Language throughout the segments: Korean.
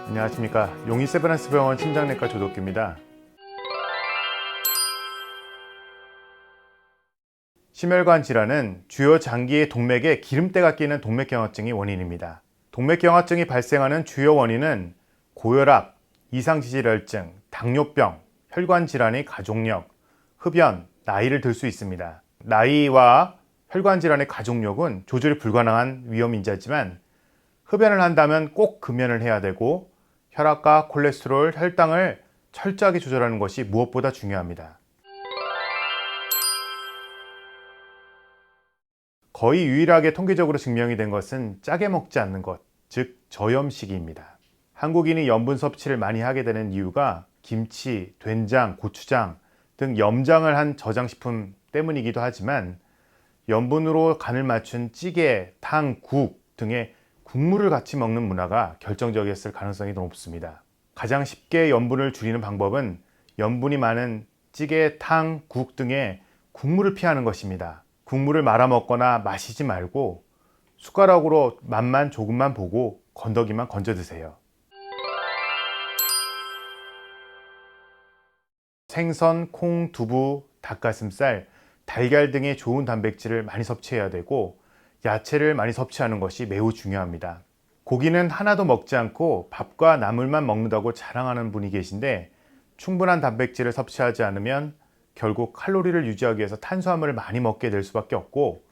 안녕하십니까. 용인 세브란스 병원 심장내과 조덕규입니다. 심혈관 질환은 주요 장기의 동맥에 기름때가 끼는 동맥경화증이 원인입니다. 동맥경화증이 발생하는 주요 원인은 고혈압, 이상지질혈증, 당뇨병, 혈관 질환의 가족력, 흡연, 나이를 들 수 있습니다. 나이와 혈관 질환의 가족력은 조절이 불가능한 위험인자지만 흡연을 한다면 꼭 금연을 해야 되고 혈압과 콜레스테롤, 혈당을 철저하게 조절하는 것이 무엇보다 중요합니다. 거의 유일하게 통계적으로 증명이 된 것은 짜게 먹지 않는 것, 즉 저염식입니다. 한국인이 염분 섭취를 많이 하게 되는 이유가 김치, 된장, 고추장 등 염장을 한 저장식품 때문이기도 하지만 염분으로 간을 맞춘 찌개, 탕, 국 등의 국물을 같이 먹는 문화가 결정적이었을 가능성이 높습니다. 가장 쉽게 염분을 줄이는 방법은 염분이 많은 찌개, 탕, 국 등의 국물을 피하는 것입니다. 국물을 말아 먹거나 마시지 말고 숟가락으로 맛만 조금만 보고 건더기만 건져 드세요. 생선, 콩, 두부, 닭가슴살, 달걀 등의 좋은 단백질을 많이 섭취해야 되고 야채를 많이 섭취하는 것이 매우 중요합니다. 고기는 하나도 먹지 않고 밥과 나물만 먹는다고 자랑하는 분이 계신데 충분한 단백질을 섭취하지 않으면 결국 칼로리를 유지하기 위해서 탄수화물을 많이 먹게 될 수밖에 없고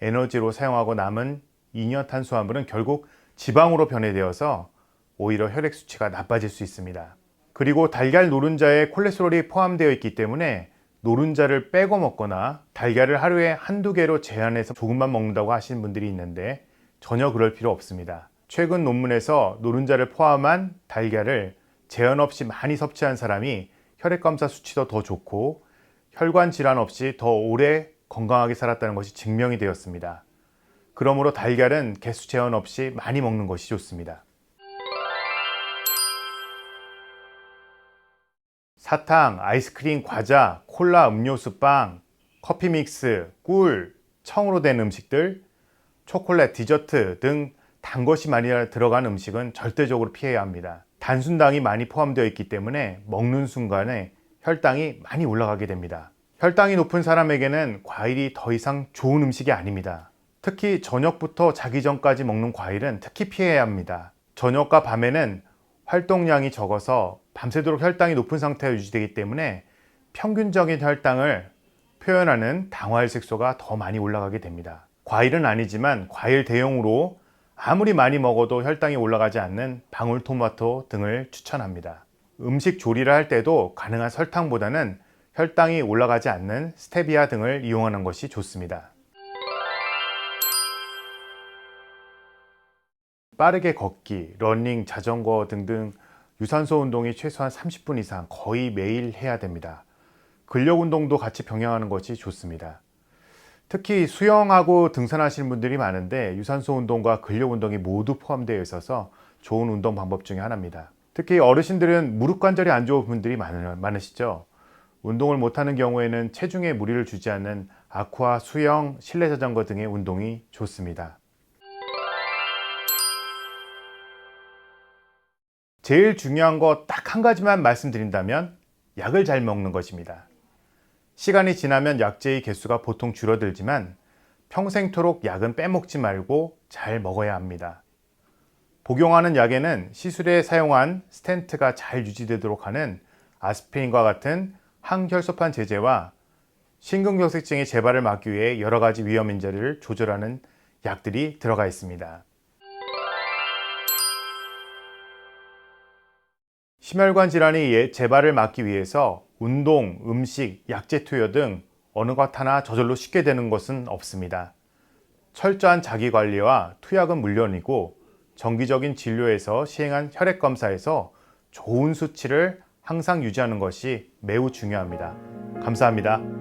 에너지로 사용하고 남은 잉여 탄수화물은 결국 지방으로 변해되어서 오히려 혈액 수치가 나빠질 수 있습니다. 그리고 달걀 노른자에 콜레스테롤이 포함되어 있기 때문에 노른자를 빼고 먹거나 달걀을 하루에 한두 개로 제한해서 조금만 먹는다고 하시는 분들이 있는데 전혀 그럴 필요 없습니다. 최근 논문에서 노른자를 포함한 달걀을 제한 없이 많이 섭취한 사람이 혈액검사 수치도 더 좋고 혈관 질환 없이 더 오래 건강하게 살았다는 것이 증명이 되었습니다. 그러므로 달걀은 개수 제한 없이 많이 먹는 것이 좋습니다. 사탕, 아이스크림, 과자, 콜라, 음료수, 빵, 커피 믹스, 꿀, 청으로 된 음식들, 초콜릿, 디저트 등 단 것이 많이 들어간 음식은 절대적으로 피해야 합니다. 단순당이 많이 포함되어 있기 때문에 먹는 순간에 혈당이 많이 올라가게 됩니다. 혈당이 높은 사람에게는 과일이 더 이상 좋은 음식이 아닙니다. 특히 저녁부터 자기 전까지 먹는 과일은 특히 피해야 합니다. 저녁과 밤에는 활동량이 적어서 밤새도록 혈당이 높은 상태가 유지되기 때문에 평균적인 혈당을 표현하는 당화혈색소가 더 많이 올라가게 됩니다. 과일은 아니지만 과일 대용으로 아무리 많이 먹어도 혈당이 올라가지 않는 방울토마토 등을 추천합니다. 음식 조리를 할 때도 가능한 설탕보다는 혈당이 올라가지 않는 스테비아 등을 이용하는 것이 좋습니다. 빠르게 걷기, 러닝, 자전거 등등 유산소 운동이 최소한 30분 이상 거의 매일 해야 됩니다. 근력 운동도 같이 병행하는 것이 좋습니다. 특히 수영하고 등산하시는 분들이 많은데 유산소 운동과 근력 운동이 모두 포함되어 있어서 좋은 운동 방법 중에 하나입니다. 특히 어르신들은 무릎 관절이 안 좋은 분들이 많으시죠. 운동을 못하는 경우에는 체중에 무리를 주지 않는 아쿠아, 수영, 실내 자전거 등의 운동이 좋습니다. 제일 중요한 거 딱 한 가지만 말씀드린다면 약을 잘 먹는 것입니다. 시간이 지나면 약제의 개수가 보통 줄어들지만 평생토록 약은 빼먹지 말고 잘 먹어야 합니다. 복용하는 약에는 시술에 사용한 스텐트가 잘 유지되도록 하는 아스피린과 같은 항혈소판 제제와 심근경색증의 재발을 막기 위해 여러 가지 위험인자를 조절하는 약들이 들어가 있습니다. 심혈관 질환의 재발을 막기 위해서 운동, 음식, 약제 투여 등 어느 것 하나 저절로 쉽게 되는 것은 없습니다. 철저한 자기관리와 투약은 물론이고 정기적인 진료에서 시행한 혈액검사에서 좋은 수치를 항상 유지하는 것이 매우 중요합니다. 감사합니다.